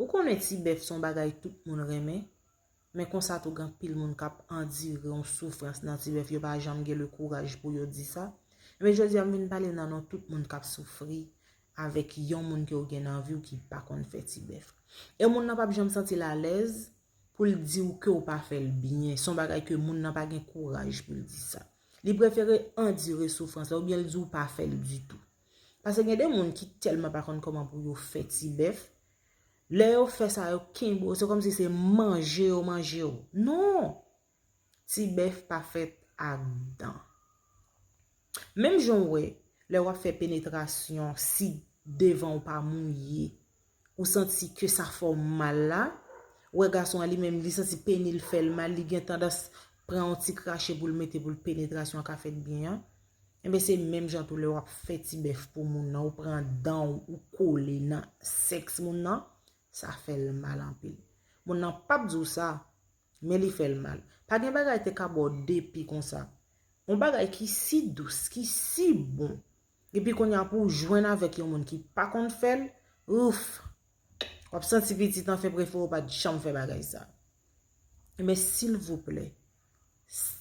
Ou connaît ti bœuf son bagay tout moun reme, mais kon sa tou gan pile moun kap endire en souffrance dans ti bœuf yo pa jam gen le courage pour yo di ça. Mais je dis am vinn parler nan non tout moun kap souffri avec yon moun ki yo gen nan vie ou ki pa kon fè ti bœuf. Et moun nan pa jam senti la l'aise pour le dire que ou pas fait le bien, son bagay que moun nan pa gen courage pour le dire ça. Li préfère endurer souffrance ou bien le dire ou pas fait le du tout. Parce que y a des moun qui tellement pas connaît comment pour yo fait ti bœuf. Là yo fait ça yo kimbo, c'est comme si c'est manger ou manger ou. Non. Ti bœuf pas fait à dedans. Même jon ouais, le wap fait pénétration si devant ou pas mouillé ou senti que ça fait mal là, ouais garçon lui même li senti peine il fait le mal, li gen tendance prend un petit crachet pour le mettre pour le pénétration qu'a fait bien. Et bien c'est même genre tout le wap fait ti bœuf pour moun nan ou prend dent ou coller nan sexe moun nan, ça fait le mal en pile. Moun nan pas dou ça, mais li fait le mal. Pas gen bagay te ka bo depuis comme ça. On bagay qui si douce, qui si bon. Et puis qu'on y a pour joindre avec yon moun qui pas kon fait, ouf. Wap senti petit en fait préféré pas jamais faire bagay ça. Mais s'il vous plaît,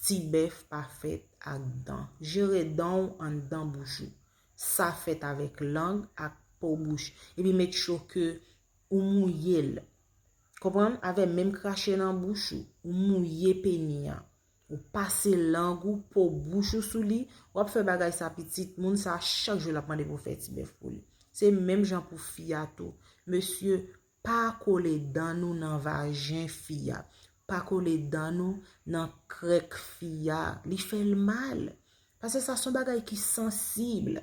ti bœuf pas fait à dents. Gérer dents en dents bouchou. Ça fait avec langue ak peau bouche. Et puis make sure que ou mouillé. Comprendre avec même cracher dans bouche ou mouillé pénia. Ou passer langue ou peau bouche sous li, ou faire bagay sa petite moun ça chaque jour la prendre pour faire ti bœuf pour lui. C'est même gens pour fiato. Monsieur pas coller dans nous dans vagin fia. Pas coller dans nous dans crèque fia, li fait le mal parce que ça son bagay qui sensible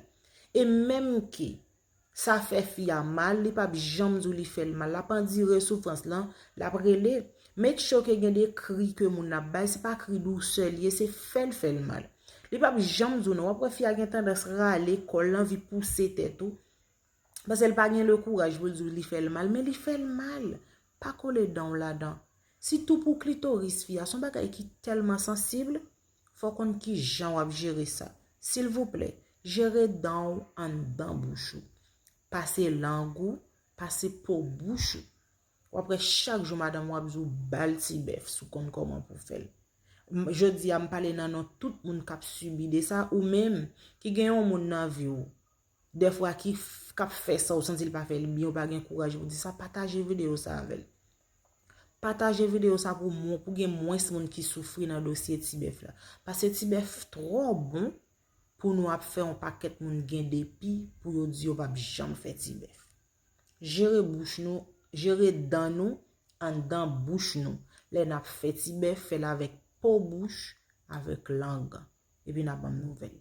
et même qui ça fait fia mal, li pa jamais ou li fait le mal, la pas dire souffrance là, la prele make sure que gen des cris que moun n'a bay, c'est pas cri douceur lié, c'est fait le mal. Li pa jamais ou non, après fia gen tendance râler, kol envie pousser tête tout parce qu'elle pas gen le courage pour dire li fait le mal, mais li fait le mal. Pas coller dans là-dedans. Si tout pour clitoris fia, son bagay qui tellement sensible, faut qu'on qui jan wap gérer ça. S'il vous plaît, gérez dans en dans bouche. Passez langue, passez pour bouche. Après chaque jour madame wap zou bal ti bœuf sou kon comment pour faire. Je dis à me parler nan tout moun k'ap subi de ça ou même qui gen yon moun nan vie ou. Des fois qui k'ap fait ça ou senti il pas fait bien ou pas gen courage pour dire ça, partager vidéo ça avec. Partagez vidéo ça pour moi pour gen moins moun qui souffre dans dossier ti bœuf là parce que ti bœuf trop bon pour nous faire un paquet moun gen dépi pour yo di yo pa jamais faire ti bœuf. Gérer bouche nous, gérer dans nous en dans bouche nous. Les n'a fait ti bœuf fait avec peau bouche avec langue et puis n'a pas nouvelle.